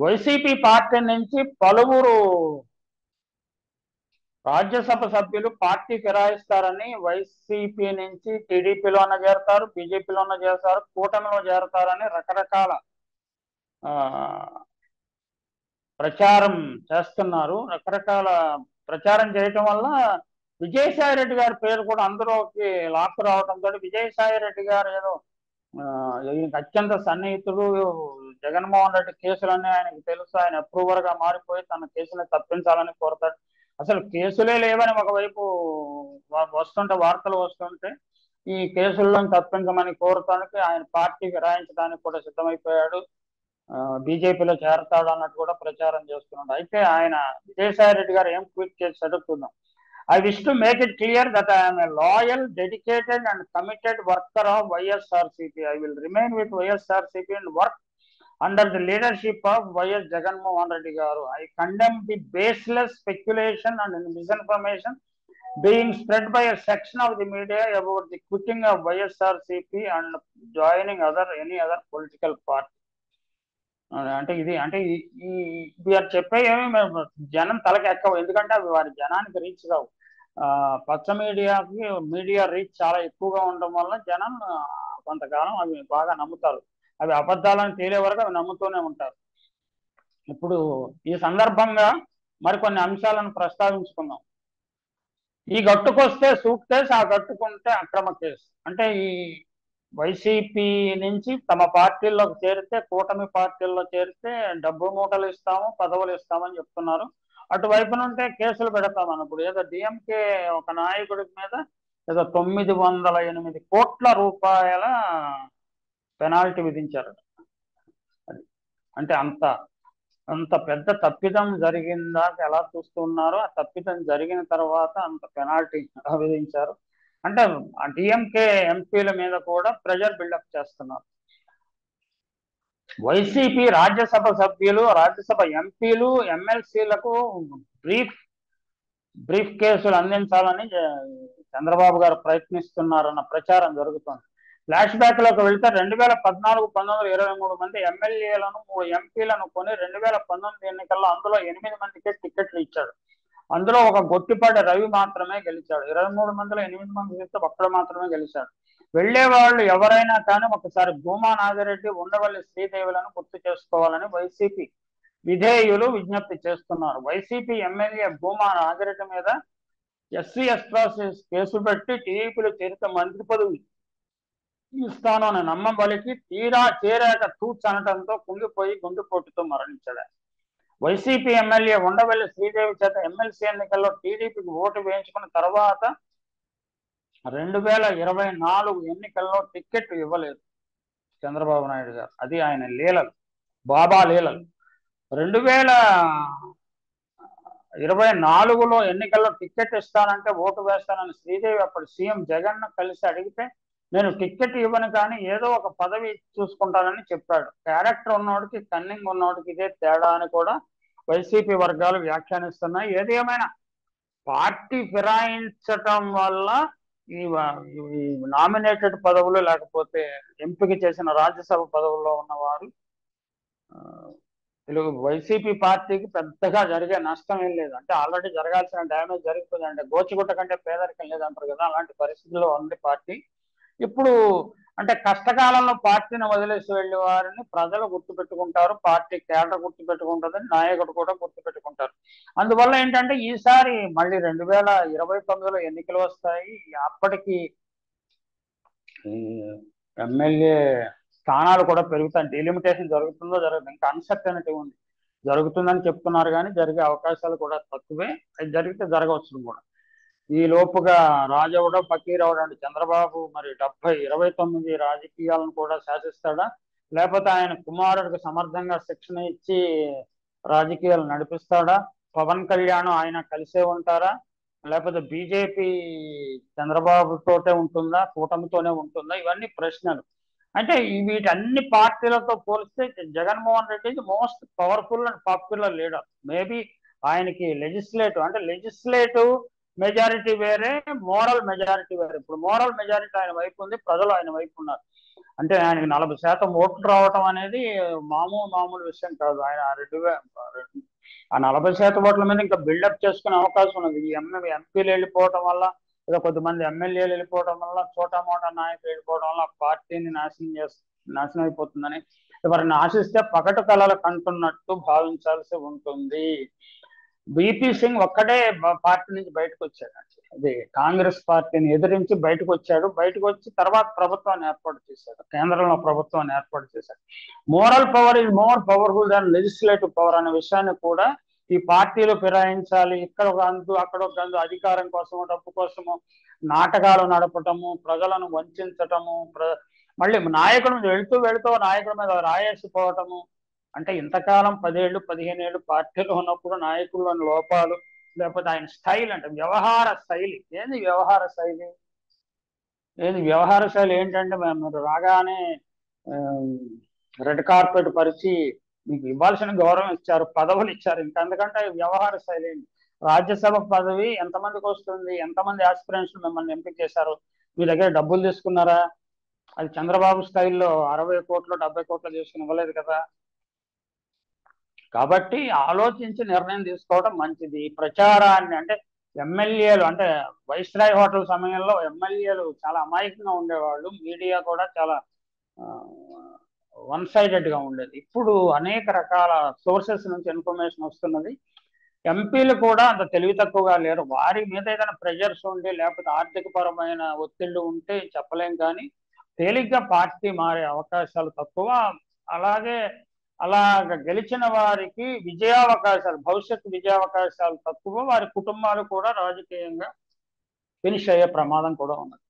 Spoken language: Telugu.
వైసీపీ పార్టీ నుంచి పలువురు రాజ్యసభ సభ్యులు పార్టీ ఫిరాయిస్తారని వైసీపీ నుంచి టీడీపీలోన చేరతారు, బీజేపీలోన చేరతారు, కూటమిలో చేరతారని రకరకాల ప్రచారం చేస్తున్నారు. రకరకాల ప్రచారం చేయటం వల్ల విజయసాయి రెడ్డి గారి పేరు కూడా అందులోకి లాక్కు రావడంతో విజయసాయి రెడ్డి గారు ఏదో అత్యంత సన్నిహితుడు, జగన్మోహన్ రెడ్డి కేసులన్నీ ఆయనకు తెలుసు, ఆయన అప్రూవర్ గా మారిపోయి తన కేసుని తప్పించాలని కోరతాడు. అసలు కేసులే లేవని ఒకవైపు వస్తుంటే వార్తలు వస్తుంటే ఈ కేసుల్లో తప్పించమని కోరటానికి ఆయన పార్టీకి రాయించడానికి కూడా సిద్ధమైపోయాడు, బీజేపీలో చేరతాడు అన్నట్టు కూడా ప్రచారం చేస్తున్నాడు. అయితే ఆయన విజయసాయి రెడ్డి గారు ఏం ట్వీట్ చేసి చదువుకుందాం. I wish to make it clear that I am a loyal, dedicated and committed worker of YSRCP. I will remain with YSRCP and work under the leadership of YS Jagannath Reddy Garu. I condemn the baseless speculation and misinformation being spread by a section of the media about the quitting of YSRCP and joining any other political party. అంటే ఇది వీరు చెప్పేవి జనం తలకి ఎక్కవు, ఎందుకంటే అవి వారి జనానికి రీచ్ కావు. పచ్చ మీడియా రీచ్ చాలా ఎక్కువగా ఉండడం వల్ల జనం కొంతకాలం అవి బాగా నమ్ముతారు. అవి అబద్ధాలను తేలే వరకు అవి నమ్ముతూనే ఉంటారు. ఇప్పుడు ఈ సందర్భంగా మరికొన్ని అంశాలను ప్రస్తావించుకుందాం. ఈ గట్టుకొస్తే సూట్ కేసు, ఆ గట్టుకుంటే అక్రమ కేసు. అంటే ఈ వైసీపీ నుంచి తమ పార్టీల్లోకి చేరితే, కూటమి పార్టీల్లో చేరితే డబ్బు మూటలు ఇస్తాము, పదవులు ఇస్తామని చెప్తున్నారు. అటువైపు నుంటే కేసులు పెడతామని. ఇప్పుడు ఏదో డిఎంకే ఒక నాయకుడి మీద ఏదో 908 కోట్ల రూపాయల పెనాల్టీ విధించారు. అంటే అంత పెద్ద తప్పిదం జరిగిందా ఎలా చూస్తున్నారు, ఆ తప్పిదం జరిగిన తర్వాత అంత పెనాల్టీ విధించారు. అంటే ఆ డిఎంకే ఎంపీల మీద కూడా ప్రెజర్ బిల్డప్ చేస్తున్నారు. వైసీపీ రాజ్యసభ సభ్యులు, రాజ్యసభ ఎంపీలు, ఎమ్మెల్సీలకు బ్రీఫ్ కేసులు అందించాలని చంద్రబాబు గారు ప్రయత్నిస్తున్నారన్న ప్రచారం జరుగుతుంది. ఫ్లాష్ బ్యాక్ లోకి వెళ్తే 2014, 19, 23 మంది ఎమ్మెల్యేలను, 3 ఎంపీలను కొని 2019 ఎన్నికల్లో అందులో 8 మందికే టికెట్లు ఇచ్చాడు. అందులో ఒక గొట్టిపాటి రవి మాత్రమే గెలిచాడు. 23 మందిలో 8 మంది గెలిస్తే ఒక్కడు మాత్రమే గెలిచాడు. వెళ్లే వాళ్ళు ఎవరైనా కానీ ఒకసారి భూమా నాగిరెడ్డి, ఉండవల్లి శ్రీదేవులను గుర్తు చేసుకోవాలని వైసీపీ విధేయులు విజ్ఞప్తి చేస్తున్నారు. వైసీపీ ఎమ్మెల్యే భూమా నాగిరెడ్డి మీద ఎస్సీ అట్రాసిటీస్ కేసు పెట్టి టీడీపీలో చేరిత మంత్రి పదవి ఇస్తాను అని నమ్మబలికి తీరా చేరాక తూచ్ అనటంతో కుంగిపోయి గుండెపోటుతో మరణించాడు. వైసీపీ ఎమ్మెల్యే ఉండవల్లి శ్రీదేవి చేత ఎమ్మెల్సీ ఎన్నికల్లో టీడీపీకి ఓటు వేయించుకున్న తర్వాత 2024 ఎన్నికల్లో టికెట్ ఇవ్వలేదు చంద్రబాబు నాయుడు గారు. అది ఆయన లీలలు, బాబా లీలలు. 2024లో ఎన్నికల్లో టికెట్ ఇస్తానంటే ఓటు వేస్తానని శ్రీదేవి అప్పుడు సీఎం జగన్ కలిసి అడిగితే నేను టికెట్ ఇవ్వను కానీ ఏదో ఒక పదవి చూసుకుంటానని చెప్పాడు. క్యారెక్టర్ ఉన్నవాడికి, కన్నింగ్ ఉన్నవాడికి ఇదే తేడా అని కూడా వైసీపీ వర్గాలు వ్యాఖ్యానిస్తున్నాయి. ఏది ఏమైనా పార్టీ ఫిరాయించటం వల్ల ఈ నామినేటెడ్ పదవులు లేకపోతే ఎంపిక చేసిన రాజ్యసభ పదవుల్లో ఉన్నవారు వైసీపీ పార్టీకి పెద్దగా జరిగే నష్టం ఏం లేదు. అంటే ఆల్రెడీ జరగాల్సిన డ్యామేజ్ జరిగిపోయింది. అంటే గోచిగుట్ట కంటే పేదరికం లేదంటారు కదా, అలాంటి పరిస్థితుల్లో ఉంది పార్టీ. ఇప్పుడు అంటే కష్టకాలంలో పార్టీని వదిలేసి వెళ్ళే వారిని ప్రజలు గుర్తుపెట్టుకుంటారు, పార్టీ కేడర్ గుర్తుపెట్టుకుంటుంది, నాయకుడు కూడా గుర్తుపెట్టుకుంటారు. అందువల్ల ఏంటంటే ఈసారి మళ్ళీ 2029లో ఎన్నికలు వస్తాయి. అప్పటికి ఎమ్మెల్యే స్థానాలు కూడా పెరుగుతాయి. డిలిమిటేషన్ జరుగుతుందో జరుగుతుంది, ఇంకా అన్సర్టనిటీ ఉంది. జరుగుతుందని చెప్తున్నారు కానీ జరిగే అవకాశాలు కూడా తక్కువే. అది జరిగితే జరగవచ్చు కూడా. ఈ లోపుగా రాజవుడో ఫకీరవుడో అంటే చంద్రబాబు మరి 29 రాజకీయాలను కూడా శాసిస్తాడా, లేకపోతే ఆయన కుమారుడికి సమర్థంగా శిక్షణ ఇచ్చి రాజకీయాలు నడిపిస్తాడా, పవన్ కళ్యాణ్ ఆయన కలిసే ఉంటారా, లేకపోతే బీజేపీ చంద్రబాబుతోటే ఉంటుందా, కూటమితోనే ఉంటుందా, ఇవన్నీ ప్రశ్నలు. అంటే వీటన్ని పార్టీలతో పోలిస్తే Jaganmohan Reddy most powerful and popular leader. Maybe ఆయనకి లెజిస్లేటివ్ మెజారిటీ వేరే, మోరల్ మెజారిటీ వేరే. ఇప్పుడు మోరల్ మెజారిటీ ఆయన వైపు ఉంది, ప్రజలు ఆయన వైపు ఉన్నారు. అంటే ఆయనకి 40% ఓట్లు రావటం అనేది మామూలు విషయం కాదు. ఆయన ఆ 40% ఓట్ల మీద ఇంకా బిల్డప్ చేసుకునే అవకాశం ఉన్నది. ఈ ఎంపీలు వెళ్ళిపోవటం వల్ల, ఏదో కొద్దిమంది ఎమ్మెల్యేలు వెళ్ళిపోవడం వల్ల, చోటా మోటా నాయకులు వెళ్ళిపోవడం వల్ల పార్టీని నాశనం అయిపోతుందని వారిని ఆశిస్తే పగటి కళలు కంటున్నట్టు భావించాల్సి ఉంటుంది. బీపీ సింగ్ ఒక్కడే పార్టీ నుంచి బయటకు వచ్చాడు. అది కాంగ్రెస్ పార్టీని ఎదిరించి బయటకు వచ్చాడు. బయటకు వచ్చి తర్వాత ప్రభుత్వాన్ని ఏర్పాటు చేశాడు, కేంద్రంలో ప్రభుత్వాన్ని ఏర్పాటు చేశాడు. Moral power is more powerful than legislative power అనే విషయాన్ని కూడా ఈ పార్టీలు ఫిరాయించాలి. ఇక్కడ ఒక అందు, అక్కడ ఒక అందు, అధికారం కోసము, డబ్బు కోసము నాటకాలు నడపటము, ప్రజలను వంచటము, మళ్ళీ నాయకుడి మీద వెళుతూ నాయకుడి మీద రాయేసిపోవటము. అంటే ఇంతకాలం 10 ఏళ్ళు 15 ఏళ్ళు పార్టీలో ఉన్నప్పుడు నాయకుల్లోని లోపాలు, లేకపోతే ఆయన స్టైల్, అంటే వ్యవహార శైలి. వ్యవహార శైలి ఏంటంటే మీరు రాగానే రెడ్ కార్పెట్ పరిచి మీకు ఇవ్వాల్సిన గౌరవం ఇచ్చారు, పదవులు ఇచ్చారు. ఇంకంతకంటే వ్యవహార శైలి ఏంటి? రాజ్యసభ పదవి ఎంతమందికి వస్తుంది? ఎంతమంది ఆస్పిరెంట్స్ మిమ్మల్ని ఎంపిక చేశారు? మీ దగ్గర డబ్బులు తీసుకున్నారా? అది చంద్రబాబు స్టైల్లో 60 కోట్లు 70 కోట్లు తీసుకుని ఇవ్వలేదు కదా. కాబట్టి ఆలోచించి నిర్ణయం తీసుకోవడం మంచిది. ప్రచారాన్ని, అంటే ఎమ్మెల్యేలు, అంటే వైస్రాయ్ హోటల్ సమయంలో ఎమ్మెల్యేలు చాలా అమాయకంగా ఉండేవాళ్ళు, మీడియా కూడా చాలా వన్ సైడెడ్గా ఉండేది. ఇప్పుడు అనేక రకాల సోర్సెస్ నుంచి ఇన్ఫర్మేషన్ వస్తున్నది. ఎంపీలు కూడా అంత తెలివి తక్కువగా లేరు. వారి మీద ఏదైనా ప్రెజర్స్ ఉండి, లేకపోతే ఆర్థిక పరమైన ఒత్తిళ్లు ఉంటే చెప్పలేం, కానీ తేలిగ్గా పార్టీ మారే అవకాశాలు తక్కువ. అలాగ గెలిచిన వారికి భవిష్యత్తు విజయావకాశాలు తక్కువ. వారి కుటుంబాలు కూడా రాజకీయంగా ఫినిష్ అయ్యే ప్రమాదం కూడా ఉన్నది.